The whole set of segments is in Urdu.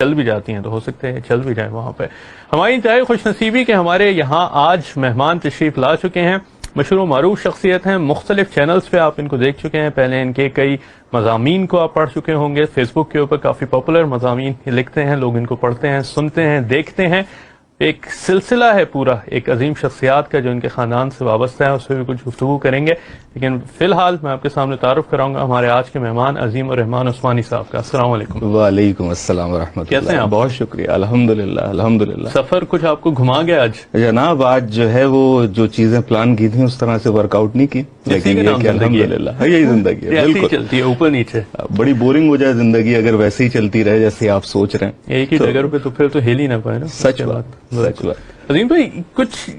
چل بھی جاتی ہیں تو ہو سکتے ہیں چل بھی جائیں وہاں پہ. ہماری انتہائی خوش نصیبی کہ ہمارے یہاں آج مہمان تشریف لا چکے ہیں. مشہور و معروف شخصیت ہیں, مختلف چینلز پہ آپ ان کو دیکھ چکے ہیں. پہلے ان کے کئی مضامین کو آپ پڑھ چکے ہوں گے. فیس بک کے اوپر کافی پاپولر مضامین لکھتے ہیں, لوگ ان کو پڑھتے ہیں, سنتے ہیں, دیکھتے ہیں. ایک سلسلہ ہے پورا ایک عظیم شخصیات کا جو ان کے خاندان سے وابستہ ہے, اس سے بھی کچھ گفتگو کریں گے. لیکن فی الحال میں آپ کے سامنے تعارف کراؤں گا ہمارے آج کے مہمان عظیم الرحمان عثمانی صاحب کا. السلام علیکم. وعلیکم السلام ورحمۃ اللہ. کیسے ہیں آپ؟ بہت شکریہ, الحمدللہ الحمدللہ. سفر کچھ آپ کو گھما گیا آج جناب؟ آج جو ہے وہ جو چیزیں پلان کی تھیں اس طرح سے ورک آؤٹ نہیں کی, لیکن یہ کہ الحمدللہ یہی زندگی ہے. بالکل چلتی ہے اوپر نیچے. بڑی بورنگ ہو جائے زندگی اگر ویسے ہی چلتی رہے جیسے آپ سوچ رہے ہیں ایک ہی جگہ پہ, تو پھر تو ہل ہی نہ پائے نا. سچ بات, سچ بات. عظیم بھائی کچھ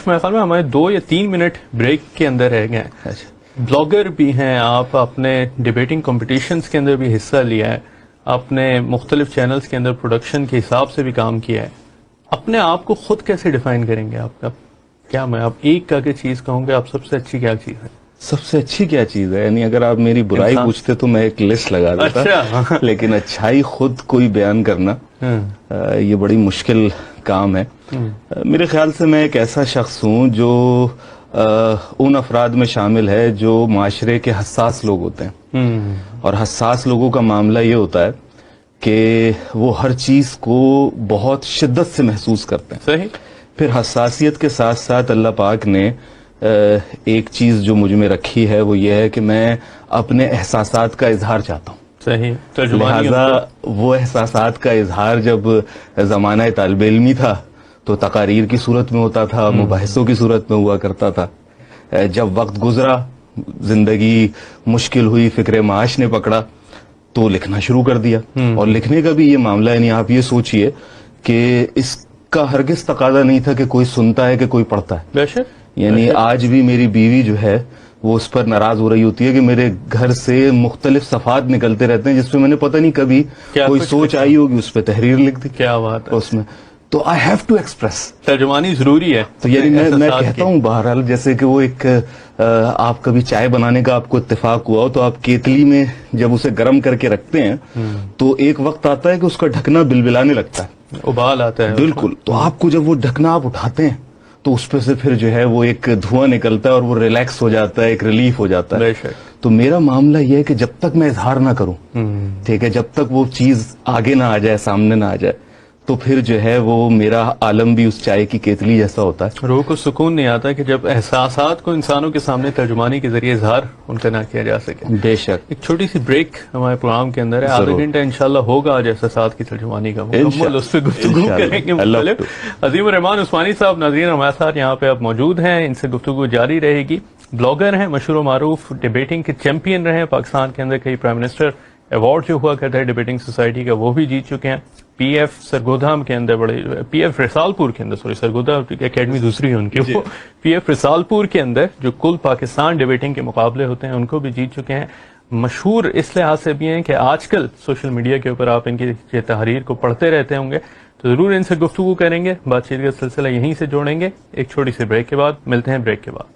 میرے خیال میں ہمارے 2 یا 3 منٹ بریک کے اندر رہ گئے ہیں. بلاگر بھی ہیں آپ, اپنے ڈیبیٹنگ کمپٹیشنز کے اندر بھی حصہ لیا ہے, آپ نے مختلف چینلز کے اندر پروڈکشن کے حساب سے بھی کام کیا ہے. اپنے آپ کو خود کیسے ڈیفائن کریں گے آپ؟ کیا میں آپ ایک کا چیز کہوں گے, آپ سب سے اچھی کیا چیز ہے؟ سب سے اچھی کیا چیز ہے؟ یعنی اگر آپ میری برائی پوچھتے تو میں ایک لسٹ لگا دیتا, لیکن اچھائی خود کوئی بیان کرنا یہ بڑی مشکل کام ہے. میرے خیال سے میں ایک ایسا شخص ہوں جو ان افراد میں شامل ہے جو معاشرے کے حساس لوگ ہوتے ہیں, اور حساس لوگوں کا معاملہ یہ ہوتا ہے کہ وہ ہر چیز کو بہت شدت سے محسوس کرتے ہیں. صحیح. پھر حساسیت کے ساتھ ساتھ اللہ پاک نے ایک چیز جو مجھ میں رکھی ہے وہ یہ ہے کہ میں اپنے احساسات کا اظہار چاہتا ہوں. صحیح. لہذا وہ احساسات کا اظہار جب زمانہ طالب علمی تھا تو تقاریر کی صورت میں ہوتا تھا, مباحثوں کی صورت میں ہوا کرتا تھا. جب وقت گزرا, زندگی مشکل ہوئی, فکر معاش نے پکڑا تو لکھنا شروع کر دیا. اور لکھنے کا بھی یہ معاملہ ہے, یعنی آپ یہ سوچئے کہ اس کا ہرگز تقاضا نہیں تھا کہ کوئی سنتا ہے کہ کوئی پڑھتا ہے. یعنی آج بھی میری بیوی جو ہے وہ اس پر ناراض ہو رہی ہوتی ہے کہ میرے گھر سے مختلف صفحات نکلتے رہتے ہیں جس پہ میں نے پتہ نہیں کبھی کوئی سوچ آئی ہوگی, اس پہ تحریر لکھ دی. کیا بات ہے. اس میں تو آئی ہیو ٹو ایکسپریس. ترجمانی ضروری ہے. تو یعنی میں کہتا ہوں بہرحال جیسے کہ وہ ایک آپ کبھی چائے بنانے کا آپ کو اتفاق ہوا ہو تو آپ کیتلی میں جب اسے گرم کر کے رکھتے ہیں تو ایک وقت آتا ہے کہ اس کا ڈھکنا بلبلانے لگتا ہے, ابال آتا ہے. بالکل. تو آپ کو جب وہ ڈھکنا آپ اٹھاتے ہیں تو اس پہ سے پھر جو ہے وہ ایک دھواں نکلتا ہے اور وہ ریلیکس ہو جاتا ہے, ایک ریلیف ہو جاتا ہے. تو میرا معاملہ یہ ہے کہ جب تک میں اظہار نہ کروں, ٹھیک ہے, جب تک وہ چیز آگے نہ آ جائے, سامنے نہ آ جائے, تو پھر جو ہے وہ میرا عالم بھی اس چائے کی کیتلی جیسا ہوتا ہے. روح کو سکون نہیں آتا کہ جب احساسات کو انسانوں کے سامنے ترجمانی کے ذریعے اظہار ان کا نہ کیا جا سکے. بے شک. ایک چھوٹی سی بریک ہمارے پروگرام کے اندر ہے, آدھا گھنٹہ انشاءاللہ ہوگا آج احساسات کی ترجمانی کا مکمل, اس پہ گفتگو کریں گے مختلف. عظیم الرحمان عثمانی صاحب ناظرین ہمارے ساتھ یہاں پہ اب موجود ہیں, ان سے گفتگو جاری رہے گی. بلاگر ہیں, مشہور و معروف ڈیبیٹنگ کے چیمپئن رہے ہیں. پاکستان کے اندر کئی پرائم منسٹر ایوارڈ جو ہوا کرتا ہے ڈیبیٹنگ سوسائٹی کا وہ بھی جیت چکے ہیں. پی ایف سرگودھا کے اندر پی ایف رسالپور کے اندر, سرگودھا اکیڈمی دوسری ہے ان کی, وہ پی ایف رسالپور کے اندر جو کل پاکستان ڈیبیٹنگ کے مقابلے ہوتے ہیں ان کو بھی جیت چکے ہیں. مشہور اس لحاظ سے بھی ہیں کہ آج کل سوشل میڈیا کے اوپر آپ ان کی تحریر کو پڑھتے رہتے ہوں گے, تو ضرور ان سے گفتگو کریں گے. بات چیت کا سلسلہ یہیں سے جوڑیں گے. ایک چھوٹی سی بریک کے بعد ملتے ہیں. بریک کے بعد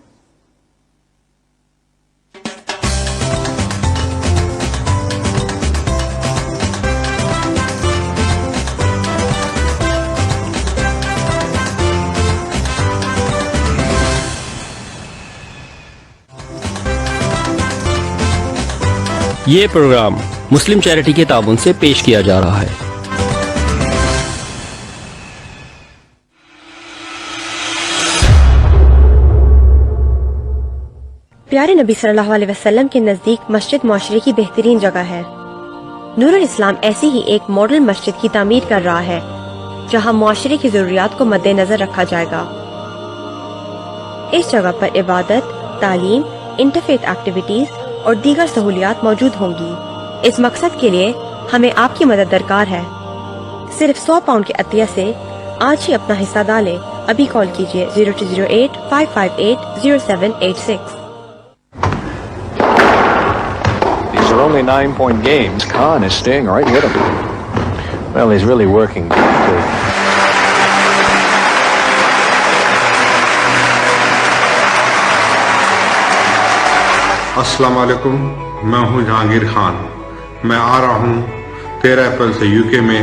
یہ پروگرام مسلم چیریٹی کے تعاون سے پیش کیا جا رہا ہے. پیارے نبی صلی اللہ علیہ وسلم کے نزدیک مسجد معاشرے کی بہترین جگہ ہے. نور الاسلام ایسی ہی ایک ماڈل مسجد کی تعمیر کر رہا ہے جہاں معاشرے کی ضروریات کو مد نظر رکھا جائے گا. اس جگہ پر عبادت, تعلیم, انٹرفیتھ ایکٹیویٹیز اور دیگر سہولیات موجود ہوں گی. اس مقصد کے لیے ہمیں آپ کی مدد درکار ہے. صرف 100 پاؤنڈ کے عطیہ سے آج ہی اپنا حصہ ڈالیں. ابھی کال کیجیے 0208-558-0786. These are only 9-point games. Khan is staying right with him. Well, he's really working too. السلام علیکم, میں ہوں جہانگیر خان. میں آ رہا ہوں 13 اپریل سے یو کے میں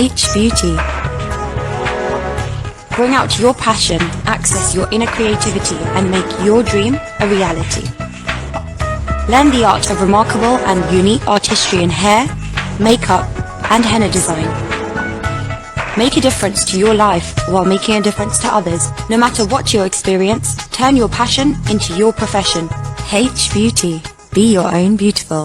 H Beauty. Bring out your passion, access your inner creativity, and make your dream a reality. Learn the art of remarkable and unique artistry in hair, makeup, and henna design. Make a difference to your life while making a difference to others. No matter what your experience, turn your passion into your profession. H Beauty. Be your own beautiful.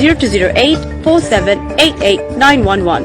02084788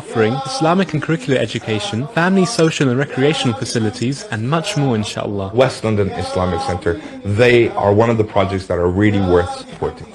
offering Islamic and curricular education, family, social and recreational facilities and much more inshallah. West London Islamic Centre, they are one of the projects that are really worth supporting.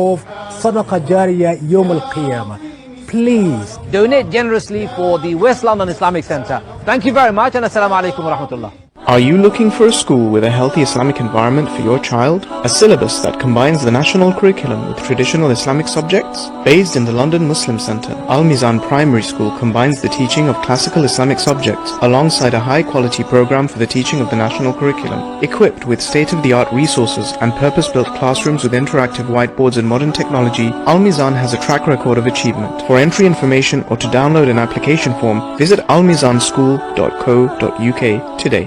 of Sadaqa Jariyah Yawm al-Qiyamah, please donate generously for the West London Islamic Centre. Thank you very much and assalamu alaikum wa rahmatullah. Are you looking for a school with a healthy Islamic environment for your child? A syllabus that combines the national curriculum with traditional Islamic subjects? Based in the London Muslim Centre, Al Mizan Primary School combines the teaching of classical Islamic subjects alongside a high-quality program for the teaching of the national curriculum. Equipped with state-of-the-art resources and purpose-built classrooms with interactive whiteboards and modern technology, Al Mizan has a track record of achievement. For entry information or to download an application form, visit almizanschool.co.uk today.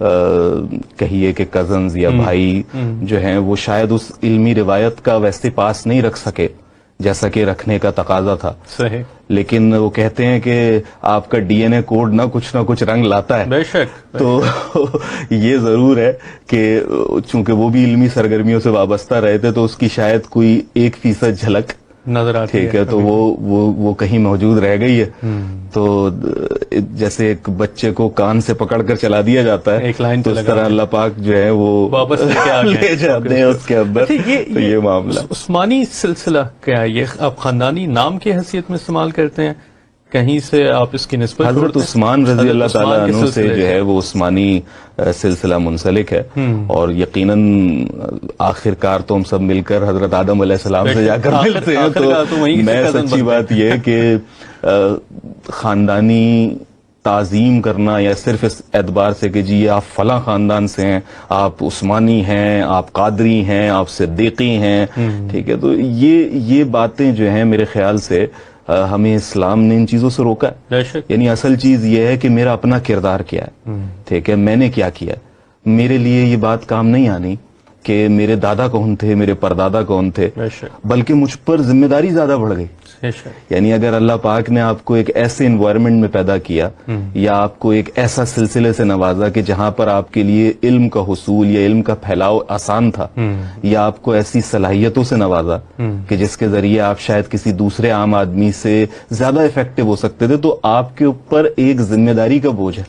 کہیے کہ کزنز یا بھائی جو ہیں وہ شاید اس علمی روایت کا ویسے پاس نہیں رکھ سکے جیسا کہ رکھنے کا تقاضا تھا. صحیح. لیکن وہ کہتے ہیں کہ آپ کا ڈی این اے کوڈ نہ کچھ رنگ لاتا ہے. بے شک. تو یہ ضرور ہے کہ چونکہ وہ بھی علمی سرگرمیوں سے وابستہ رہے تھے تو اس کی شاید کوئی 1% جھلک نظر آتی ہے. ٹھیک ہے. تو وہ کہیں موجود رہ گئی ہے. تو جیسے ایک بچے کو کان سے پکڑ کر چلا دیا جاتا ہے ایک لائن تو اس طرح اللہ پاک جو ہے وہ واپس لے جاتے ہیں اس کے اندر. تو یہ معاملہ عثمانی سلسلہ کیا ہے؟ یہ آپ خاندانی نام کی حیثیت میں استعمال کرتے ہیں؟ کہیں سے آپ اس کی نسبت حضرت عثمان رضی اللہ تعالیٰ عنہ سے جو ہے وہ عثمانی سلسلہ منسلک ہے. اور یقیناً آخر کار تو ہم سب مل کر حضرت آدم علیہ السلام سے جا کر ملتے ہیں. تو میں سچی بات یہ ہے کہ خاندانی تعظیم کرنا یا صرف اس اعتبار سے کہ جی آپ فلاں خاندان سے ہیں، آپ عثمانی ہیں، آپ قادری ہیں، آپ صدیقی ہیں، ٹھیک ہے، تو یہ باتیں جو ہیں میرے خیال سے ہمیں اسلام نے ان چیزوں سے روکا ہے. یعنی اصل چیز یہ ہے کہ میرا اپنا کردار کیا ہے، ٹھیک ہے، میں نے کیا کیا ہے. میرے لیے یہ بات کام نہیں آنی کہ میرے دادا کون تھے، میرے پردادا کون تھے، بلکہ مجھ پر ذمہ داری زیادہ بڑھ گئی. یعنی اگر اللہ پاک نے آپ کو ایک ایسے انوائرمنٹ میں پیدا کیا یا آپ کو ایک ایسا سلسلے سے نوازا کہ جہاں پر آپ کے لیے علم کا حصول یا علم کا پھیلاؤ آسان تھا، یا آپ کو ایسی صلاحیتوں سے نوازا کہ جس کے ذریعے آپ شاید کسی دوسرے عام آدمی سے زیادہ افیکٹو ہو سکتے تھے، تو آپ کے اوپر ایک ذمہ داری کا بوجھ ہے.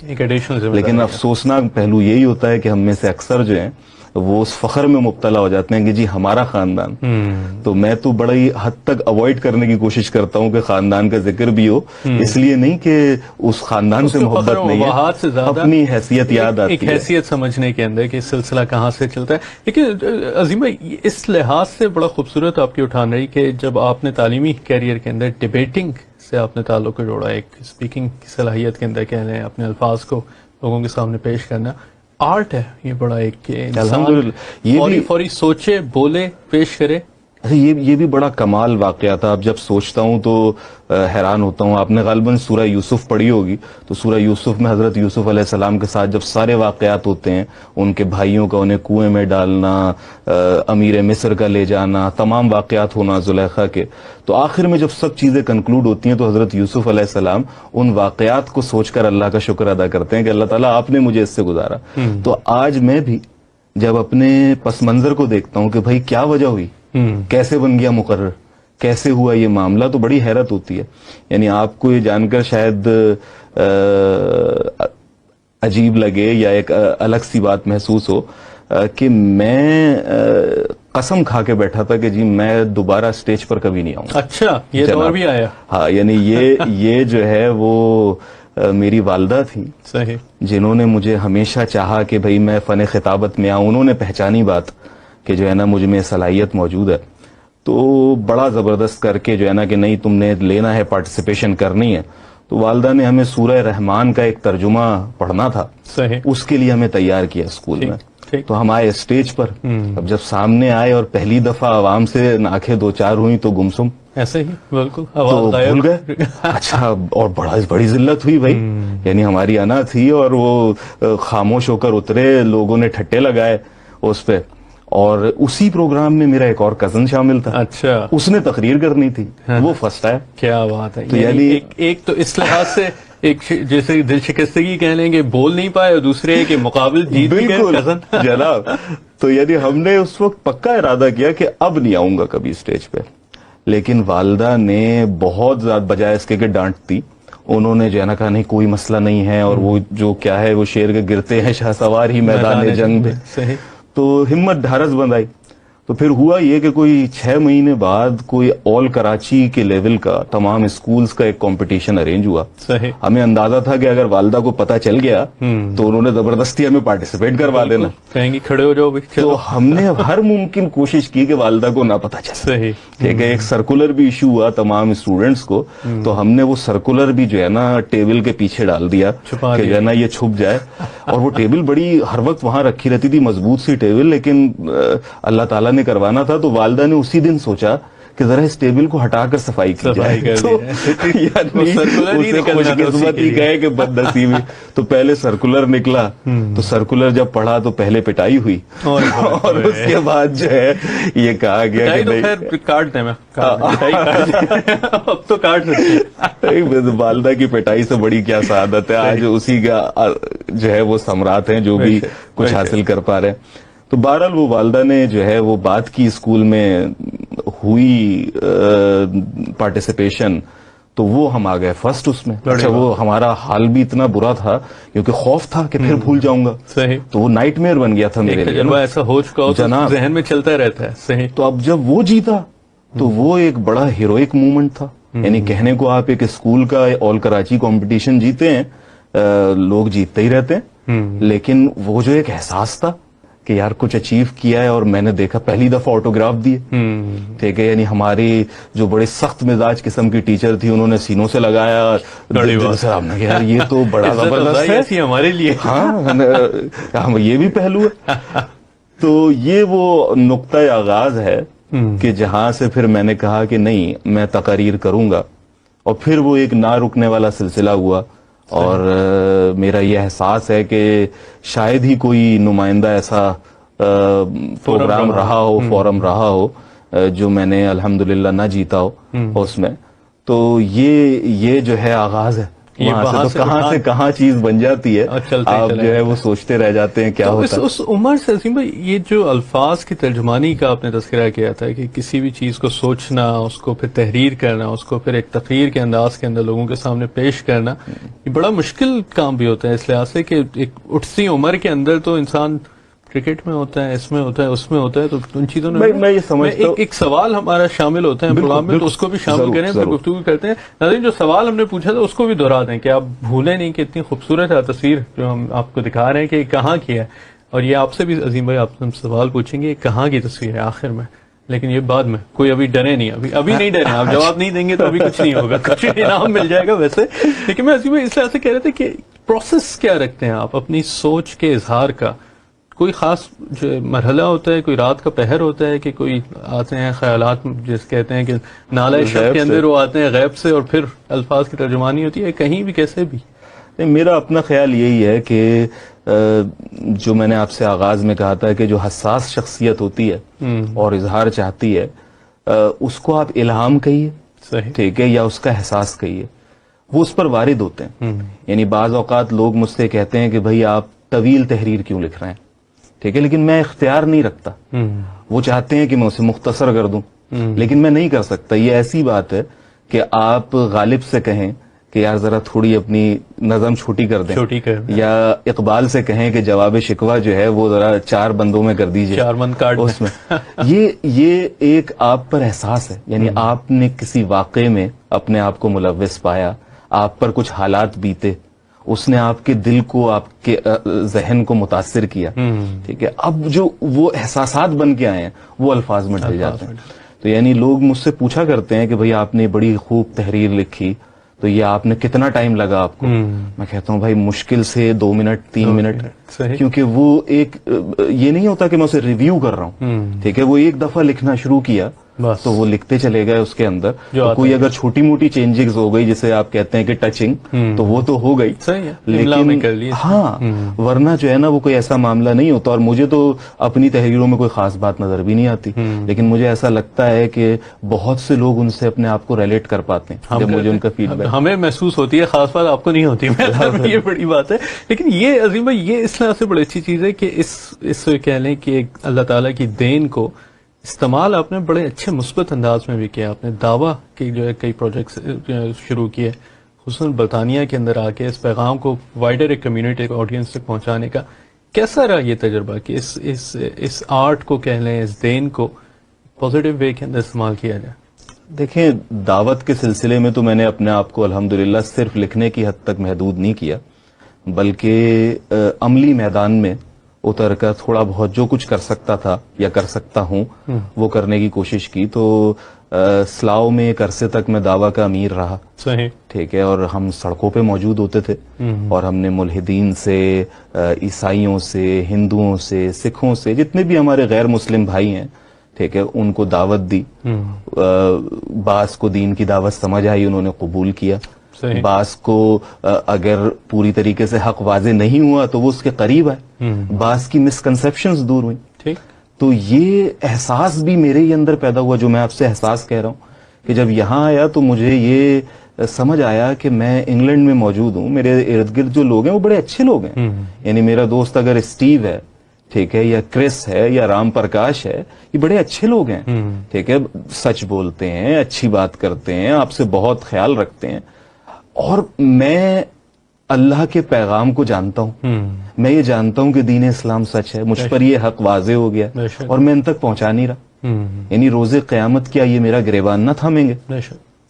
لیکن افسوسناک پہلو یہی ہوتا ہے کہ ہم میں سے اکثر جو ہیں وہ اس فخر میں مبتلا ہو جاتے ہیں کہ جی ہمارا خاندان. تو میں تو بڑی حد تک اوائڈ کرنے کی کوشش کرتا ہوں کہ خاندان کا ذکر بھی ہو، اس لیے نہیں کہ اس خاندان سے محبت نہیں ہے، اپنی حیثیت یاد آتی ہے، ایک حیثیت سمجھنے کے اندر کہ سلسلہ کہاں سے چلتا ہے. لیکن عظیم اس لحاظ سے بڑا خوبصورت آپ کی اٹھان رہی کہ جب آپ نے تعلیمی کیریئر کے اندر ڈیبیٹنگ سے آپ نے تعلق کو جوڑا، ایک اسپیکنگ کی صلاحیت کے اندر کہہ لیں، اپنے الفاظ کو لوگوں کے سامنے پیش کرنا آرٹ ہے. یہ بڑا ایک انسان فوری سوچے، بولے، پیش کرے. یہ بھی بڑا کمال واقعہ تھا. اب جب سوچتا ہوں تو حیران ہوتا ہوں. آپ نے غالباً سورہ یوسف پڑھی ہوگی، تو سورہ یوسف میں حضرت یوسف علیہ السلام کے ساتھ جب سارے واقعات ہوتے ہیں، ان کے بھائیوں کا انہیں کنویں میں ڈالنا، امیر مصر کا لے جانا، تمام واقعات ہونا زلیخا کے، تو آخر میں جب سب چیزیں کنکلوڈ ہوتی ہیں تو حضرت یوسف علیہ السلام ان واقعات کو سوچ کر اللہ کا شکر ادا کرتے ہیں کہ اللہ تعالیٰ آپ نے مجھے اس سے گزارا. تو آج میں بھی جب اپنے پس منظر کو دیکھتا ہوں کہ بھائی کیا وجہ ہوئی، کیسے بن گیا مقرر، کیسے ہوا یہ معاملہ، تو بڑی حیرت ہوتی ہے. یعنی آپ کو یہ جان کر شاید عجیب لگے یا ایک الگ سی بات محسوس ہو کہ میں قسم کھا کے بیٹھا تھا کہ جی میں دوبارہ سٹیج پر کبھی نہیں آؤں گا. اچھا، یہ دور بھی آیا. ہاں، یعنی یہ جو ہے وہ میری والدہ تھی جنہوں نے مجھے ہمیشہ چاہا کہ بھئی میں فن خطابت میں آؤں. انہوں نے پہچانی بات کہ جو ہے نا مجھ میں صلاحیت موجود ہے، تو بڑا زبردست کر کے جو ہے نا کہ نہیں تم نے لینا ہے، پارٹیسپیشن کرنی ہے. تو والدہ نے ہمیں سورہ رحمان کا ایک ترجمہ پڑھنا تھا، اس کے لیے ہمیں تیار کیا اسکول میں. تو ہم آئے اسٹیج پر. اب جب سامنے آئے اور پہلی دفعہ عوام سے آنکھیں دو چار ہوئی تو گمسم ایسے ہی بالکل بھول گئے. اچھا، اور بڑی ذلت ہوئی بھائی. یعنی ہماری انا تھی اور وہ خاموش ہو کر اترے، لوگوں نے ٹھٹے لگائے اس پہ. اور اسی پروگرام میں میرا ایک اور کزن شامل تھا. اچھا، اس نے تقریر کرنی تھی، وہ فرسٹ آیا. کیا بات ہے. تو یعنی ایک تو اس لحاظ سے ایک جیسے دل شکستگی کہہ لیں کہ بول نہیں پائے، اور دوسرے کہ مقابل جیت گئے کزن. جناب، تو یعنی ہم نے اس وقت پکا ارادہ کیا کہ اب نہیں آؤں گا کبھی اسٹیج پہ. لیکن والدہ نے بہت زیادہ بجائے اس کے کہ ڈانٹتی، انہوں نے جو ہے نا کہا نہیں کوئی مسئلہ نہیں ہے، اور وہ جو کیا ہے وہ شیر کے گرتے ہیں شاہ سوار ہی میدان جنگ میں. تو ہمت ڈھارس بند آئی. تو پھر ہوا یہ کہ کوئی 6 مہینے بعد کوئی آل کراچی کے لیول کا تمام اسکولز کا ایک کمپٹیشن ارینج ہوا. ہمیں اندازہ تھا کہ اگر والدہ کو پتہ چل گیا تو انہوں نے زبردستی ہمیں پارٹیسپیٹ کروا دینا، کہیں گے کھڑے ہو جاؤ. تو ہم نے ہر ممکن کوشش کی کہ والدہ کو نہ پتہ چلے. ٹھیک ہے، ایک سرکولر بھی ایشو ہوا تمام اسٹوڈنٹس کو، تو ہم نے وہ سرکولر بھی جو ہے نا ٹیبل کے پیچھے ڈال دیا کہ جو ہے نا یہ چھپ جائے. اور وہ ٹیبل بڑی ہر وقت وہاں رکھی رہتی تھی، مضبوط سی ٹیبل، لیکن اللہ تعالیٰ نے کروانا تھا. تو والدہ نے اسی دن سوچا کہ ذرا اس ٹیبل کو ہٹا کر صفائی کی جائے. تو یعنی اسے خوش قسمتی کہے کہ بد نصیبی. تو پہلے سرکولر نکلا, تو سرکولر جب پڑھا تو پہلے پٹائی ہوئی, اور اس کے بعد جو ہے یہ کہا گیا کہ نہیں, کاٹ دیں, میں اب تو کاٹ سکتے. والدہ کی پٹائی سے بڑی کیا سعادت ہے, آج اسی کا جو ہے وہ ثمرات ہیں جو بھی کچھ حاصل کر پا رہے ہیں. تو بہرحال وہ والدہ نے جو ہے وہ بات کی اسکول میں ہوئی پارٹیسپیشن, تو وہ ہم آ گئے فرسٹ اس میں. اچھا وہ ہمارا حال بھی اتنا برا تھا کیونکہ خوف تھا کہ پھر بھول جاؤں گا, تو وہ نائٹ میئر بن گیا تھا میرے لیے. ایسا ہو چکا ہو جناب, ذہن میں چلتا رہتا ہے. صحیح. تو اب جب وہ جیتا تو وہ ایک بڑا ہیروئک مومنٹ تھا. یعنی کہنے کو آپ ایک اسکول کا آل کراچی کمپٹیشن جیتے ہیں, لوگ جیتتے ہی رہتے ہیں, لیکن وہ جو ایک احساس تھا کہ یار کچھ اچیو کیا ہے, اور میں نے دیکھا پہلی دفعہ آٹوگراف دیے. ٹھیک ہے, یعنی ہماری جو بڑے سخت مزاج قسم کی ٹیچر تھی, انہوں نے سینوں سے لگایا. ہم نے کہا یار یہ تو بڑا زبردست ہے ہمارے لیے. ہاں یہ بھی پہلو ہے. تو یہ وہ نقطۂ آغاز ہے کہ جہاں سے پھر میں نے کہا کہ نہیں میں تقاریر کروں گا, اور پھر وہ ایک نہ رکنے والا سلسلہ ہوا. اور میرا یہ احساس ہے کہ شاید ہی کوئی نمائندہ ایسا پروگرام رہا ہو, فورم رہا ہو, جو میں نے الحمدللہ نہ جیتا ہو اس میں. تو یہ جو ہے آغاز ہے. وہاں سے کہاں سے کہاں چیز بن جاتی ہے, آپ جو ہے وہ سوچتے رہ جاتے ہیں کیا ہوتا ہے. اس عمر سے عظیم بھائی, یہ جو الفاظ کی ترجمانی کا آپ نے تذکرہ کیا تھا کہ کسی بھی چیز کو سوچنا, اس کو پھر تحریر کرنا, اس کو پھر ایک تقریر کے انداز کے اندر لوگوں کے سامنے پیش کرنا, یہ بڑا مشکل کام بھی ہوتا ہے اس لحاظ سے کہ ایک اٹھتی عمر کے اندر تو انسان کرکٹ میں ہوتا ہے, اس میں ہوتا ہے, اس میں ہوتا ہے, تو ان چیزوں میں یہ سمجھتا ہوں ایک سوال ہمارا شامل ہوتا ہے پروگرام میں, تو اس کو بھی شامل کریں, پھر گفتگو کرتے ہیں. ناظرین جو سوال ہم نے پوچھا تھا اس کو بھی دہرا دیں کہ آپ بھولیں نہیں کہ اتنی خوبصورت ہے تصویر جو ہم آپ کو دکھا رہے ہیں کہ کہاں کی ہے. اور یہ آپ سے بھی عظیم بھائی, آپ سے ہم سوال پوچھیں گے کہاں کی تصویر ہے آخر میں, لیکن یہ بعد میں. کوئی ابھی ڈرے نہیں, ابھی نہیں ڈرے, آپ جواب نہیں دیں گے تو ابھی کچھ نہیں ہوگا, کچھ انعام مل جائے گا ویسے. لیکن میں عظیم بھائی اس طرح سے کہہ رہے تھے کہ پروسیس کیا رکھتے ہیں آپ اپنی سوچ کے اظہار کا؟ کوئی خاص جو مرحلہ ہوتا ہے, کوئی رات کا پہر ہوتا ہے, کہ کوئی آتے ہیں خیالات جس کہتے ہیں کہ نالہ شب کے اندر وہ آتے ہیں غیب سے, اور پھر الفاظ کی ترجمانی ہوتی ہے کہیں بھی کیسے بھی؟ میرا اپنا خیال یہی ہے کہ جو میں نے آپ سے آغاز میں کہا تھا کہ جو حساس شخصیت ہوتی ہے اور اظہار چاہتی ہے, اس کو آپ الہام کہیے, ٹھیک ہے, یا اس کا احساس کہیے, وہ اس پر وارد ہوتے ہیں. یعنی بعض اوقات لوگ مجھ سے کہتے ہیں کہ بھائی آپ طویل تحریر کیوں لکھ رہے ہیں, ٹھیک ہے, لیکن میں اختیار نہیں رکھتا. وہ چاہتے ہیں کہ میں اسے مختصر کر دوں, لیکن میں نہیں کر سکتا. یہ ایسی بات ہے کہ آپ غالب سے کہیں کہ یار ذرا تھوڑی اپنی نظم چھوٹی کر دیں, یا اقبال سے کہیں کہ جواب شکوہ جو ہے وہ ذرا 4 بندوں میں کر دیجئے, 4 بند کاٹ اس میں. یہ ایک آپ پر احساس ہے. یعنی آپ نے کسی واقعے میں اپنے آپ کو ملوث پایا, آپ پر کچھ حالات بیتے, اس نے آپ کے دل کو, آپ کے ذہن کو متاثر کیا, ٹھیک ہے. اب جو وہ احساسات بن کے آئے ہیں وہ الفاظ میں ڈل جاتے ہیں. تو یعنی لوگ مجھ سے پوچھا کرتے ہیں کہ بھئی آپ نے بڑی خوب تحریر لکھی, تو یہ آپ نے کتنا ٹائم لگا آپ کو؟ میں کہتا ہوں بھائی مشکل سے 2 منٹ 3 منٹ, کیونکہ وہ ایک یہ نہیں ہوتا کہ میں اسے ریویو کر رہا ہوں, ٹھیک ہے. وہ ایک دفعہ لکھنا شروع کیا تو وہ لکھتے چلے گئے اس کے اندر. تو کوئی اگر چھوٹی موٹی چینجز ہو گئی, جسے آپ کہتے ہیں کہ ٹچنگ, تو وہ تو ہو گئی, لیکن ہاں ورنہ جو ہے نا وہ کوئی ایسا معاملہ نہیں ہوتا. اور مجھے تو اپنی تحریروں میں کوئی خاص بات نظر بھی نہیں آتی, لیکن مجھے ایسا لگتا ہے کہ بہت سے لوگ ان سے اپنے آپ کو ریلیٹ کر پاتے ہیں جب مجھے ان کا فیڈ بیک. ہمیں محسوس ہوتی ہے, خاص بات آپ کو نہیں ہوتی, یہ بڑی بات ہے. لیکن یہ عظیم بھائی یہ اس طرح سے بڑی اچھی چیز ہے کہ اس کہہ لیں کہ اللہ تعالیٰ کی دین کو استعمال آپ نے بڑے اچھے مثبت انداز میں بھی کیا. آپ نے دعویٰ کی جو ہے کئی پروجیکٹس شروع کیے, خصوصاً برطانیہ کے اندر آ کے اس پیغام کو وائڈر ایک کمیونٹی آڈینس تک پہنچانے کا. کیسا رہا یہ تجربہ کہ اس آرٹ کو کہہ لیں, اس دین کو پازیٹیو وے کے اندر استعمال کیا جائے؟ دیکھیں, دعوت کے سلسلے میں تو میں نے اپنے آپ کو الحمدللہ صرف لکھنے کی حد تک محدود نہیں کیا, بلکہ عملی میدان میں اتر کر تھوڑا بہت جو کچھ کر سکتا تھا یا کر سکتا ہوں وہ کرنے کی کوشش کی. تو سلاؤ میں ایک عرصے تک میں دعویٰ کا امیر رہا, ٹھیک ہے, اور ہم سڑکوں پہ موجود ہوتے تھے, اور ہم نے ملحدین سے, عیسائیوں سے, ہندوؤں سے, سکھوں سے, جتنے بھی ہمارے غیر مسلم بھائی ہیں, ٹھیک ہے, ان کو دعوت دی, بعض کو دین کی دعوت سمجھ آئی, انہوں نے قبول کیا, بعض کو اگر پوری طریقے سے حق واضح نہیں ہوا تو وہ اس کے قریب آئے, بعض کی مسکنسیپشنز دور ہوئی. تو یہ احساس بھی میرے ہی اندر پیدا ہوا, جو میں آپ سے احساس کہہ رہا ہوں, کہ جب یہاں آیا تو مجھے یہ سمجھ آیا کہ میں انگلینڈ میں موجود ہوں, میرے ارد گرد جو لوگ ہیں وہ بڑے اچھے لوگ ہیں. یعنی میرا دوست اگر اسٹیو ہے, ٹھیک ہے, یا کرس ہے, یا رام پرکاش ہے, یہ بڑے اچھے لوگ ہیں, ٹھیک ہے, سچ بولتے ہیں, اچھی بات کرتے ہیں, آپ سے بہت خیال رکھتے ہیں. اور میں اللہ کے پیغام کو جانتا ہوں, میں یہ جانتا ہوں کہ دین اسلام سچ ہے, مجھ پر یہ حق واضح ہو گیا اور میں ان تک پہنچا نہیں رہا. یعنی روز قیامت کیا یہ میرا گریبان نہ تھامیں گے؟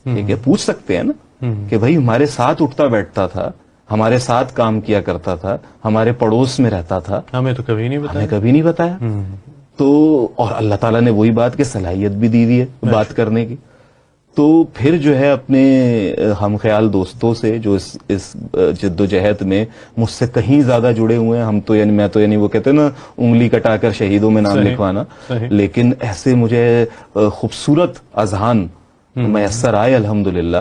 ٹھیک ہے, پوچھ سکتے ہیں نا کہ بھائی ہمارے ساتھ اٹھتا بیٹھتا تھا, ہمارے ساتھ کام کیا کرتا تھا, ہمارے پڑوس میں رہتا تھا, ہمیں تو کبھی نہیں بتایا. تو اور اللہ تعالیٰ نے وہی بات کی صلاحیت بھی دی ہے بات کرنے کی. تو پھر جو ہے اپنے ہم خیال دوستوں سے جو اس جد و جہد میں مجھ سے کہیں زیادہ جڑے ہوئے ہیں, ہم تو یعنی میں تو یعنی وہ کہتے ہیں نا انگلی کٹا کر شہیدوں میں نام لکھوانا, لیکن ایسے مجھے خوبصورت اذہان میسر آئے الحمدللہ,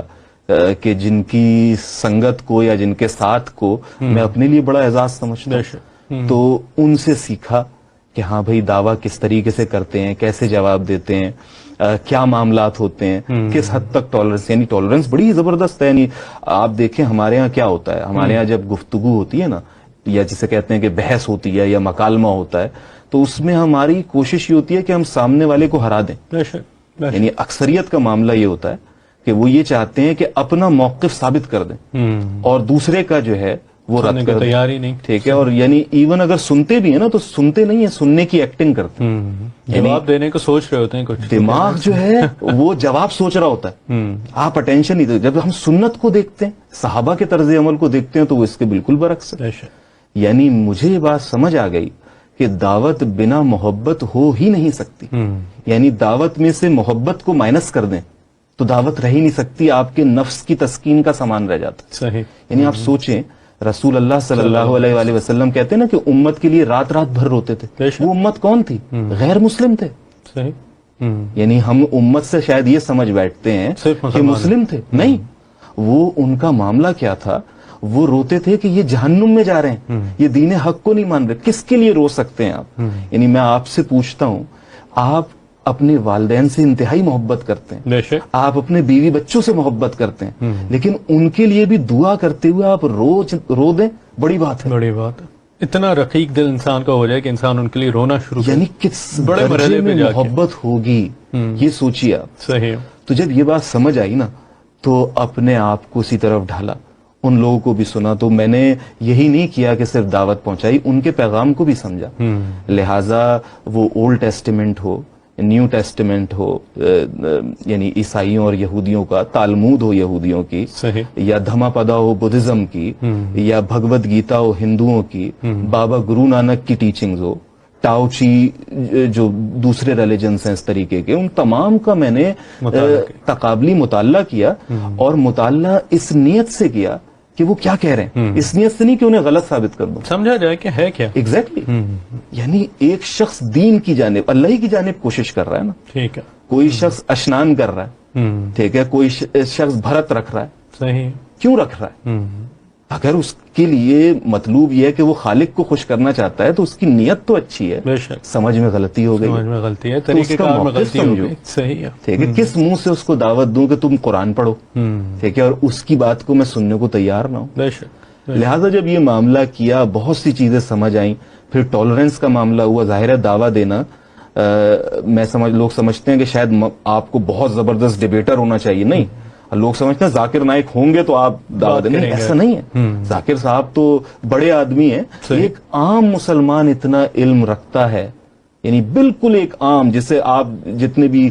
کہ جن کی سنگت کو یا جن کے ساتھ کو میں اپنے لیے بڑا اعزاز سمجھتا ہوں. تو ان سے سیکھا کہ ہاں بھائی دعویٰ کس طریقے سے کرتے ہیں, کیسے جواب دیتے ہیں, کیا معاملات ہوتے ہیں, کس حد تک ٹالرنس, یعنی ٹالرنس بڑی زبردست ہے. یعنی آپ دیکھیں ہمارے ہاں کیا ہوتا ہے, ہمارے ہاں جب گفتگو ہوتی ہے نا, یا جسے کہتے ہیں کہ بحث ہوتی ہے یا مکالمہ ہوتا ہے, تو اس میں ہماری کوشش یہ ہوتی ہے کہ ہم سامنے والے کو ہرا دیں. یعنی اکثریت کا معاملہ یہ ہوتا ہے کہ وہ یہ چاہتے ہیں کہ اپنا موقف ثابت کر دیں اور دوسرے کا جو ہے وہ رد کر تیاری نہیں. ٹھیک ہے, اور یعنی ایون اگر سنتے بھی ہیں نا تو سنتے نہیں ہیں, سننے کی ایکٹنگ کرتے ہیں, جواب دینے کو سوچ رہے ہوتے ہیں, کچھ دماغ جو ہے وہ جواب سوچ رہا ہوتا ہے, آپ اٹینشن نہیں دیتے. جب ہم سنت کو دیکھتے ہیں, صحابہ کے طرز عمل کو دیکھتے ہیں, تو وہ اس کے بالکل برعکس ہے. یعنی مجھے یہ بات سمجھ آ گئی کہ دعوت بنا محبت ہو ہی نہیں سکتی. یعنی دعوت میں سے محبت کو مائنس کر دیں تو دعوت رہ ہی نہیں سکتی, آپ کے نفس کی تسکین کا سامان رہ جاتا ہے. صحیح. یعنی آپ سوچیں, رسول اللہ صلی اللہ علیہ وآلہ وسلم کہتے ہیں نا کہ امت کے لیے رات رات بھر روتے تھے. وہ امت کون تھی؟ غیر مسلم تھے. صحیح. یعنی ہم امت سے شاید یہ سمجھ بیٹھتے ہیں کہ مسلم تھے, نہیں, وہ ان کا معاملہ کیا تھا, وہ روتے تھے کہ یہ جہنم میں جا رہے ہیں, یہ دین حق کو نہیں مان رہے. کس کے لیے رو سکتے ہیں آپ؟ یعنی میں آپ سے پوچھتا ہوں, آپ اپنے والدین سے انتہائی محبت کرتے ہیں, آپ اپنے بیوی بچوں سے محبت کرتے ہیں, لیکن ان کے لیے بھی دعا کرتے ہوئے آپ رو دیں, بڑی بات ہے. بڑی بات ہے. اتنا رقیق دل انسان کا ہو جائے کہ انسان ان کے لیے رونا شروع, یعنی کس بڑے درجے میں محبت ہوگی, یہ سوچیے آپ. صحیح. تو جب یہ بات سمجھ آئی نا, تو اپنے آپ کو اسی طرف ڈھالا, ان لوگوں کو بھی سنا. تو میں نے یہی نہیں کیا کہ صرف دعوت پہنچائی, ان کے پیغام کو بھی سمجھا. لہٰذا وہ اولڈ ٹیسٹیمنٹ ہو, نیو ٹیسٹیمنٹ ہو, یعنی عیسائیوں اور یہودیوں کا, تالمود ہو یہودیوں کی, یا دھما پدا ہو بدھزم کی, یا بھگوت گیتا ہو ہندوؤں کی, بابا گرو نانک کی ٹیچنگز ہو, ٹاؤ چی جو دوسرے ریلیجنس ہیں اس طریقے کے, ان تمام کا میں نے تقابلی مطالعہ کیا, اور مطالعہ اس نیت سے کیا کہ وہ کیا کہہ رہے ہیں, اس نیت سے نہیں کہ انہیں غلط ثابت کر دوں, سمجھا جائے کہ ہے کیا. ایگزیکٹلی. یعنی ایک شخص دین کی جانب, اللہ ہی کی جانب کوشش کر رہا ہے نا. ٹھیک ہے. کوئی شخص اشنان کر رہا ہے, ٹھیک ہے, کوئی شخص بھرت رکھ رہا ہے. صحیح. کیوں رکھ رہا ہے؟ اگر اس کے لیے مطلوب یہ ہے کہ وہ خالق کو خوش کرنا چاہتا ہے تو اس کی نیت تو اچھی ہے. سمجھ میں غلطی ہو گئی, سمجھ میں غلطی ہے, طریقہ کار میں غلطی ہو گئی. صحیح ہے. ٹھیک ہے, کس منہ سے اس کو دعوت دوں کہ تم قرآن پڑھو, ٹھیک ہے, اور اس کی بات کو میں سننے کو تیار نہ ہوں. لہٰذا جب یہ معاملہ کیا, بہت سی چیزیں سمجھ آئیں. پھر ٹالرنس کا معاملہ ہوا. ظاہر ہے دعویٰ دینا, لوگ سمجھتے ہیں کہ شاید آپ کو بہت زبردست ڈیبیٹر ہونا چاہیے. نہیں, لوگ سمجھتے ہیں ذاکر نائک ہوں گے تو آپ دعوت دیں. نہیں, ایسا نہیں ہے. ذاکر صاحب تو بڑے آدمی ہیں. ایک عام مسلمان اتنا علم رکھتا ہے, یعنی بالکل ایک عام, جسے آپ جتنے بھی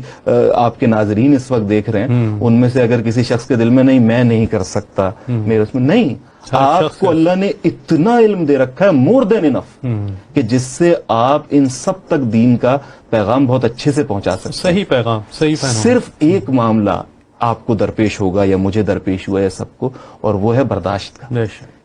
آپ کے ناظرین اس وقت دیکھ رہے ہیں, ان میں سے اگر کسی شخص کے دل میں نہیں میں نہیں کر سکتا, میرے اس میں نہیں, آپ کو اللہ نے اتنا علم دے رکھا ہے, مور دین انف, کہ جس سے آپ ان سب تک دین کا پیغام بہت اچھے سے پہنچا سکتے. صحیح پیغام, صحیح پیغام. صرف ایک معاملہ آپ کو درپیش ہوگا, یا مجھے درپیش ہوا ہے سب کو, اور وہ ہے برداشت کا.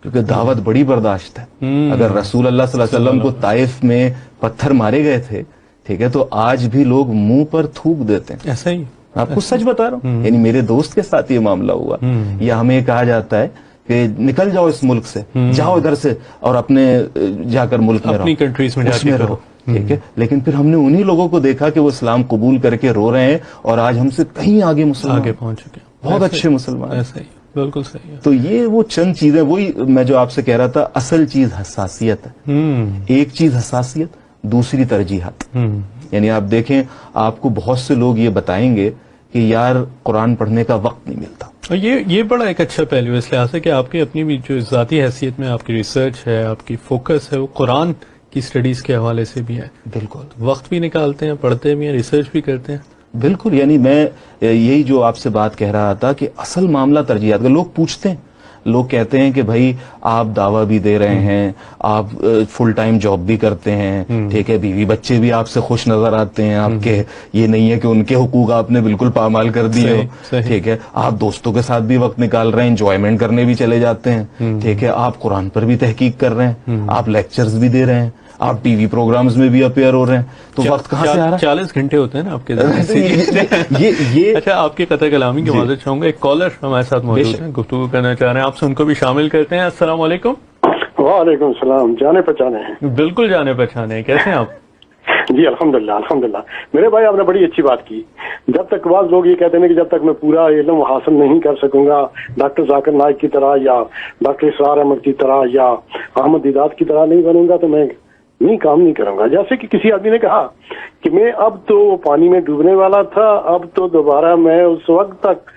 کیونکہ دعوت بڑی برداشت ہے. اگر رسول اللہ صلی اللہ علیہ وسلم کو طائف میں پتھر مارے گئے تھے, ٹھیک ہے, تو آج بھی لوگ منہ پر تھوک دیتے ہیں. ایسا ہی آپ کو سچ بتا رہا ہوں, یعنی میرے دوست کے ساتھ یہ معاملہ ہوا, یا ہمیں کہا جاتا ہے کہ نکل جاؤ اس ملک سے, جاؤ ادھر سے اور اپنے جا کر ملک میں اپنی کنٹریز میں اس میں رہو. ٹھیک ہے, لیکن پھر ہم نے انہی لوگوں کو دیکھا کہ وہ اسلام قبول کر کے رو رہے ہیں اور آج ہم سے کہیں آگے مسلمان, آگے پہنچ چکے ہیں, بہت اچھے مسلمان. ایسا ہی بالکل صحیح ہے. تو یہ وہ چند چیزیں, وہی میں جو آپ سے کہہ رہا تھا, اصل چیز حساسیت ہے. ایک چیز حساسیت, دوسری ترجیحات. یعنی آپ دیکھیں, آپ کو بہت سے لوگ یہ بتائیں گے کہ یار قرآن پڑھنے کا وقت نہیں ملتا. اور یہ بڑا ایک اچھا پہلو اس لحاظ سے کہ آپ کی اپنی بھی جو ذاتی حیثیت میں آپ کی ریسرچ ہے, آپ کی فوکس ہے, وہ قرآن کی سٹڈیز کے حوالے سے بھی ہے. بالکل, وقت بھی نکالتے ہیں, پڑھتے بھی ہیں, ریسرچ بھی کرتے ہیں. بالکل, یعنی میں یہی جو آپ سے بات کہہ رہا تھا کہ اصل معاملہ ترجیحات کا. لوگ پوچھتے ہیں, لوگ کہتے ہیں کہ بھائی آپ دعویٰ بھی دے رہے ہیں, آپ فل ٹائم جاب بھی کرتے ہیں, ٹھیک ہے, بیوی بچے بھی آپ سے خوش نظر آتے ہیں, آپ کے یہ نہیں ہے کہ ان کے حقوق آپ نے بالکل پامال کر دیے ہو, ٹھیک ہے, آپ دوستوں کے ساتھ بھی وقت نکال رہے ہیں, انجوائمنٹ کرنے بھی چلے جاتے ہیں, ٹھیک ہے, آپ قرآن پر بھی تحقیق کر رہے ہیں, آپ لیکچرز بھی دے رہے ہیں, آپ ٹی وی پروگرامز میں بھی اپیئر ہو رہے ہیں, تو وقت کہاں سے آ رہا ہے؟ 40 گھنٹے ہوتے ہیں نا آپ کے. یہ اچھا, آپ کی قطع کلامی کی معذرت چاہوں گا, ایک کالر ہمارے ساتھ موجود ہیں, گفتگو کرنا چاہ رہے ہیں آپ سے, ان کو بھی شامل کرتے ہیں. السلام علیکم. وعلیکم السلام. جانے پہچانے ہیں؟ بالکل جانے پہچانے ہیں. کیسے ہیں آپ؟ جی الحمدللہ الحمدللہ. میرے بھائی آپ نے بڑی اچھی بات کی. جب تک بعض لوگ یہ کہتے ہیں کہ جب تک میں پورا علم حاصل نہیں کر سکوں گا ڈاکٹر ذاکر نائک کی طرح یا ڈاکٹر اسرار احمد کی طرح یا احمد دیدات کی طرح نہیں بنوں گا تو میں نہیں کام نہیں کروں گا. جیسے کہ کسی آدمی نے کہا کہ میں اب تو پانی میں ڈوبنے والا تھا, اب تو دوبارہ میں اس وقت تک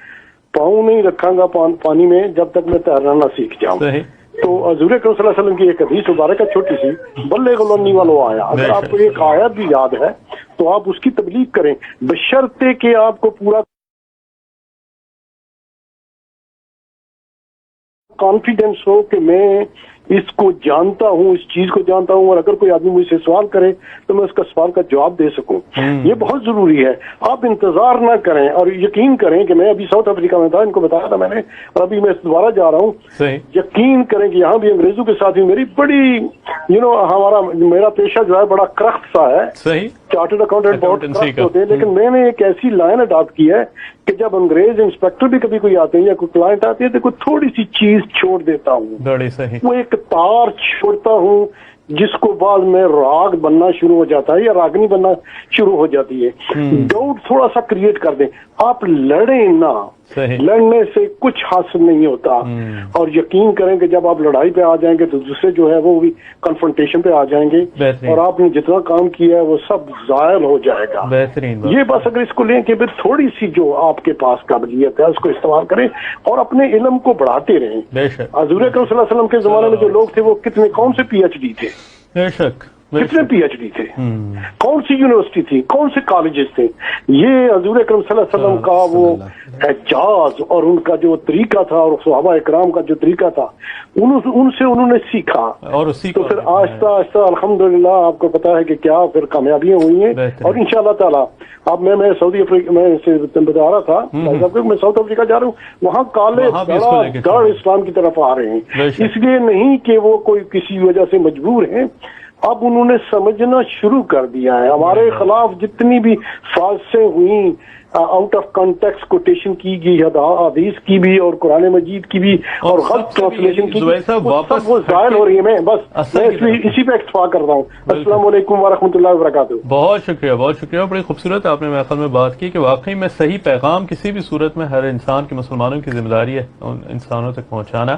پاؤں نہیں رکھاں گا پانی میں جب تک میں تیرنا نہ سیکھ جاؤں. تو حضور اکرم صلی اللہ علیہ وسلم کی ایک حدیث مبارکہ چھوٹی سی, بلغ انی ولو آیا, اگر آپ کو ایک آیت بھی یاد ہے تو آپ اس کی تبلیغ کریں, بشرطے کہ آپ کو پورا کانفیڈینس ہو کہ میں اس کو جانتا ہوں, اس چیز کو جانتا ہوں, اور اگر کوئی آدمی مجھ سے سوال کرے تو میں اس کا سوال کا جواب دے سکوں. یہ بہت ضروری ہے. آپ انتظار نہ کریں اور یقین کریں کہ میں ابھی ساؤتھ افریقہ میں تھا, ان کو بتایا تھا میں نے, اور ابھی میں دوبارہ جا رہا ہوں. یقین کریں کہ یہاں بھی انگریزوں کے ساتھ میری بڑی میرا پیشہ جو ہے بڑا کرخت سا ہے. چارٹرڈ اکاؤنٹنٹ بہت کرخت ہوتے ہیں, لیکن میں نے ایک ایسی لائن اڈاپٹ کی ہے کہ جب انگریز انسپیکٹر بھی کبھی کوئی آتے ہیں یا کوئی کلائنٹ آتے ہیں تو کوئی تھوڑی سی چیز چھوڑ دیتا ہوں. وہ ایک تار چھوڑتا ہوں جس کو بعد میں راگ بننا شروع ہو جاتا ہے یا راگنی بننا شروع ہو جاتی ہے. ڈاؤٹ تھوڑا سا کریٹ کر دیں, آپ لڑیں نہ, لڑنے سے کچھ حاصل نہیں ہوتا. اور یقین کریں کہ جب آپ لڑائی پہ آ جائیں گے تو دوسرے جو ہے وہ بھی کنفرنٹیشن پہ آ جائیں گے, اور آپ نے جتنا کام کیا ہے وہ سب زائل ہو جائے گا. یہ بس اگر اس کو لیں کہ پھر تھوڑی سی جو آپ کے پاس قابلیت ہے اس کو استعمال کریں اور اپنے علم کو بڑھاتے رہیں. حضور اکرم صلی اللہ علیہ وسلم کے زمانے میں جو لوگ تھے وہ کتنے, کون سے پی ایچ ڈی تھے, کتنے پی ایچ ڈی تھے, کون سی یونیورسٹی تھی, کون سے کالجز تھے. یہ حضور اکرم صلی اللہ علیہ وسلم کا وہ اعجاز اور ان کا جو طریقہ تھا اور صحابہ اکرام کا جو طریقہ تھا ان سے انہوں نے سیکھا, اور تو پھر آہستہ آہستہ الحمدللہ آپ کو پتا ہے کہ کیا پھر کامیابیاں ہوئی ہیں. اور انشاءاللہ تعالیٰ اب میں سعودی افریقہ میں سے بتا رہا تھا میں ساؤتھ افریقہ جا رہا ہوں, وہاں کالے گڑھ اسلام کی طرف آ رہے ہیں. اس لیے نہیں کہ وہ کوئی کسی وجہ سے مجبور ہیں, اب انہوں نے سمجھنا شروع کر دیا ہے. ہمارے خلاف جتنی بھی سازشیں ہوئیں, آؤٹ آف کانٹیکسٹ کوٹیشن کی گئی حدیث کی بھی اور قرآن مجید کی بھی اور غلط ٹرانسلیشن کی, وہ ظاہر ہو رہی ہے. میں بس میں اسی پہ اکتفا کرتا ہوں. السلام علیکم ورحمۃ اللہ وبرکاتہ. بہت شکریہ, بہت شکریہ. بڑی خوبصورت آپ نے میرے خیال میں بات کی کہ واقعی میں صحیح پیغام کسی بھی صورت میں ہر انسان کی, مسلمانوں کی ذمہ داری ہے ان انسانوں تک پہنچانا,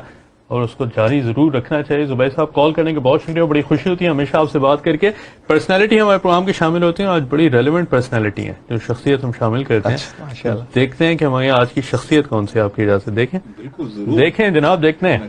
اور اس کو جاری ضرور رکھنا چاہیے. زبیر صاحب کال کرنے کے بہت شکریہ, بڑی خوشی ہوتی ہے ہمیشہ آپ سے بات کر کے. پرسنالٹی ہمارے پروگرام کے شامل ہوتے ہیں, آج بڑی ریلیونٹ پرسنالٹی ہیں جو شخصیت ہم شامل کرتے ہیں. دیکھتے ہیں کہ ہمارے آج کی شخصیت کون سی آپ کی اجازت. دیکھیں دیکھیں جناب, دیکھتے ہیں.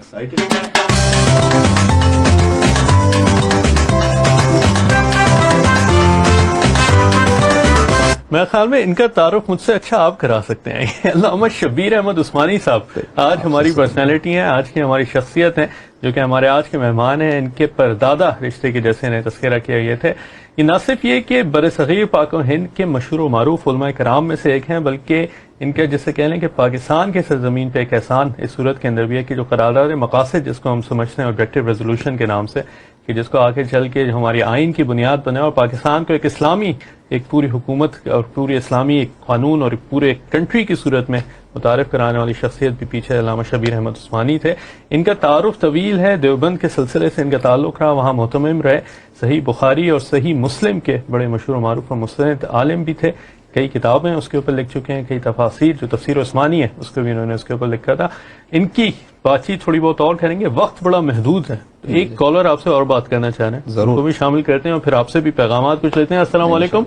میرے خیال میں ان کا تعارف مجھ سے اچھا آپ کرا سکتے ہیں. علامہ شبیر احمد عثمانی صاحب آج ہماری پرسنالٹی ہیں, آج کی ہماری شخصیت ہیں, جو کہ ہمارے آج کے مہمان ہیں. ان کے پردادا رشتے کے جیسے انہیں تذکرہ کیا گیا تھے. یہ نہ صرف یہ کہ برصغیر پاک و ہند کے مشہور و معروف علماء کرام میں سے ایک ہیں, بلکہ ان کا جسے کہہ لیں کہ پاکستان کے سرزمین پہ ایک احسان اس صورت کے اندر بھی ہے کہ جو قرارداد مقاصد جس کو ہم سمجھتے ہیں آبجیکٹو ریزولوشن کے نام سے, کہ جس کو آگے چل کے ہماری آئین کی بنیاد بنے اور پاکستان کو ایک اسلامی ایک پوری حکومت اور پوری اسلامی ایک قانون اور ایک پورے کنٹری کی صورت میں متعارف کرانے والی شخصیت بھی پیچھے علامہ شبیر احمد عثمانی تھے. ان کا تعارف طویل ہے, دیوبند کے سلسلے سے ان کا تعلق رہا, وہاں محتمم رہے, صحیح بخاری اور صحیح مسلم کے بڑے مشہور و معروف اور مستند عالم بھی تھے, کئی کتابیں اس کے اوپر لکھ چکے ہیں, کئی تفاسیر جو تفسیر عثمانی ہے اس کو بھی انہوں نے اس کے اوپر لکھا تھا. ان کی بات چیت تھوڑی بہت اور کریں گے, وقت بڑا محدود ہے. ایک کالر آپ سے اور بات کرنا چاہ رہے ہیں, ضرور کو بھی شامل کرتے ہیں اور پھر آپ سے بھی پیغامات کچھ لیتے ہیں. السلام علیکم.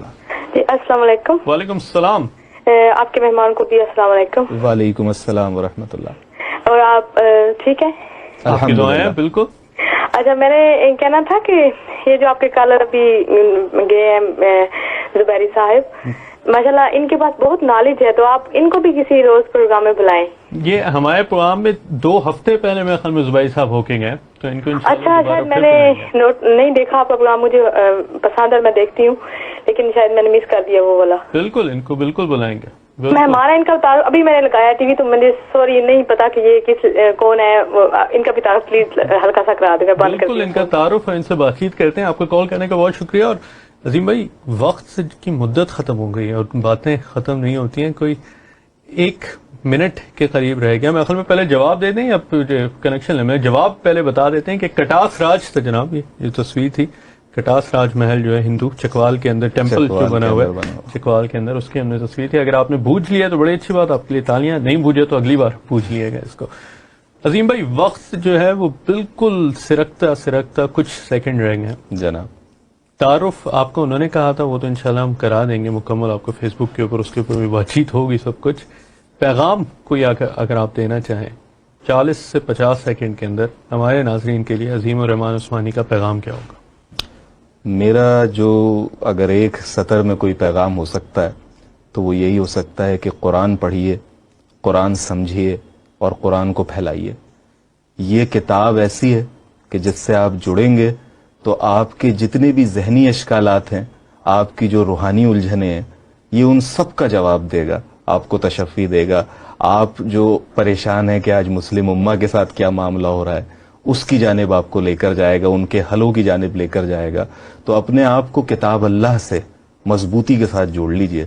جی السلام علیکم. وعلیکم السلام. آپ کے مہمان کو بھی السلام علیکم. وعلیکم السلام ورحمۃ اللہ. اور آپ ٹھیک ہیں؟ آپ کی دعائیں بالکل. اچھا, میں نے کہنا تھا کہ یہ جو آپ کے کالر ابھی گئے ہیں زبیری صاحب, ماشاءاللہ ان کے پاس بہت نالج ہے, تو آپ ان کو بھی کسی روز پروگرام میں بلائیں. یہ ہمارے پروگرام میں 2 ہفتے پہلے میرے خیال میں زبیری صاحب ہو کے گئے, تو ان کو اچھا شاید میں نے نوٹ نہیں دیکھا آپ کا پروگرام, مجھے پسند ہے, میں دیکھتی ہوں, لیکن شاید میں نے مس کر دیا وہ والا. بالکل ان کو بالکل بلائیں گے. ہمارا ان کا تعارف ابھی میں نے لگایا ٹی وی, تو مجھے سوری نہیں پتا کہ یہ کس کون ہے, ان کا بھی تعارف پلیز ہلکا سا کرا دیں گا. بالکل ان کا تعارف ہے, ان سے بات چیت کرتے ہیں. آپ کا کال کرنے کا بہت شکریہ. اور عظیم بھائی, وقت کی مدت ختم ہو گئی ہے اور باتیں ختم نہیں ہوتی ہیں, کوئی 1 منٹ کے قریب رہ گیا. میں خیال میں پہلے جواب دے دیں یا کنیکشن لیں, میں جواب پہلے بتا دیتے ہیں کہ کٹاس راج تھا جناب, یہ تصویر تھی کٹاس راج محل جو ہے ہندو چکوال کے اندر ٹیمپل جو بنا ہوا ہے چکوال کے اندر, اس کی ہم نے تصویر تھی. اگر آپ نے بوجھ لیا تو بڑی اچھی بات, آپ کے لیے تالیاں. نہیں بوجھے تو اگلی بار پوچھ لیے گا اس کو. عظیم بھائی, وقت جو ہے وہ بالکل سرکتا کچھ سیکنڈ رہ گئے جناب. تعارف آپ کو انہوں نے کہا تھا, وہ تو انشاءاللہ ہم کرا دیں گے مکمل آپ کو فیس بک کے اوپر, اس کے اوپر بھی بات چیت ہوگی سب کچھ. پیغام کوئی اگر آپ دینا چاہیں 40 سے 50 سیکنڈ کے اندر ہمارے ناظرین کے لیے عظیم الرحمان عثمانی کا پیغام کیا ہوگا؟ میرا جو اگر ایک سطر میں کوئی پیغام ہو سکتا ہے تو وہ یہی ہو سکتا ہے کہ قرآن پڑھیے, قرآن سمجھیے اور قرآن کو پھیلائیے. یہ کتاب ایسی ہے کہ جس سے آپ جڑیں گے تو آپ کے جتنے بھی ذہنی اشکالات ہیں, آپ کی جو روحانی الجھنیں ہیں, یہ ان سب کا جواب دے گا, آپ کو تشفی دے گا. آپ جو پریشان ہیں کہ آج مسلم امہ کے ساتھ کیا معاملہ ہو رہا ہے, اس کی جانب آپ کو لے کر جائے گا, ان کے حلوں کی جانب لے کر جائے گا. تو اپنے آپ کو کتاب اللہ سے مضبوطی کے ساتھ جوڑ لیجئے.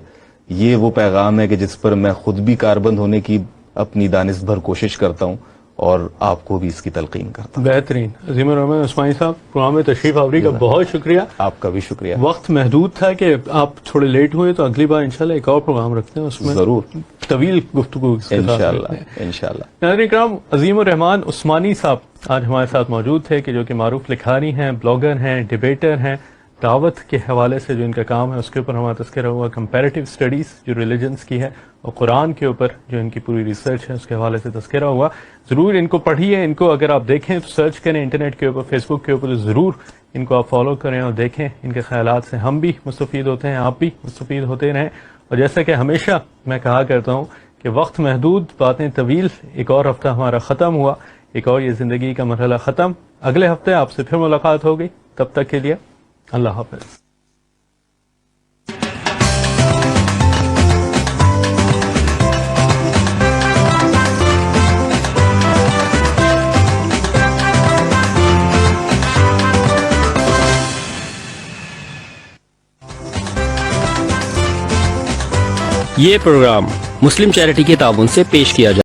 یہ وہ پیغام ہے کہ جس پر میں خود بھی کاربند ہونے کی اپنی دانش بھر کوشش کرتا ہوں اور آپ کو بھی اس کی تلقین کرتا ہوں. بہترین. عظیم الرحمان عثمانی صاحب, پروگرام میں تشریف آوری کا بہت شکریہ. آپ کا بھی شکریہ. وقت محدود تھا کہ آپ تھوڑے لیٹ ہوئے, تو اگلی بار انشاءاللہ ایک اور پروگرام رکھتے ہیں, اس میں ضرور طویل گفتگو انشاءاللہ. ناظرین کرام, عظیم الرحمان عثمانی صاحب آج ہمارے ساتھ موجود تھے, کہ جو کہ معروف لکھاری ہیں, بلاگر ہیں, ڈیبیٹر ہیں. دعوت کے حوالے سے جو ان کا کام ہے اس کے اوپر ہمارا تذکرہ ہوا. کمپیریٹیو اسٹڈیز جو ریلیجنس کی ہے, اور قرآن کے اوپر جو ان کی پوری ریسرچ ہے اس کے حوالے سے تذکرہ ہوا. ضرور ان کو پڑھیے, ان کو اگر آپ دیکھیں تو سرچ کریں انٹرنیٹ کے اوپر, فیس بک کے اوپر, ضرور ان کو آپ فالو کریں اور دیکھیں. ان کے خیالات سے ہم بھی مستفید ہوتے ہیں, آپ بھی مستفید ہوتے رہیں. اور جیسا کہ ہمیشہ میں کہا کرتا ہوں کہ وقت محدود, باتیں طویل. ایک اور ہفتہ ہمارا ختم ہوا, ایک اور یہ زندگی کا مرحلہ ختم. اگلے ہفتے آپ سے پھر ملاقات ہوگی, تب تک کے لیے اللہ حافظ. یہ پروگرام مسلم چیریٹی کے تعاون سے پیش کیا جاتا ہے.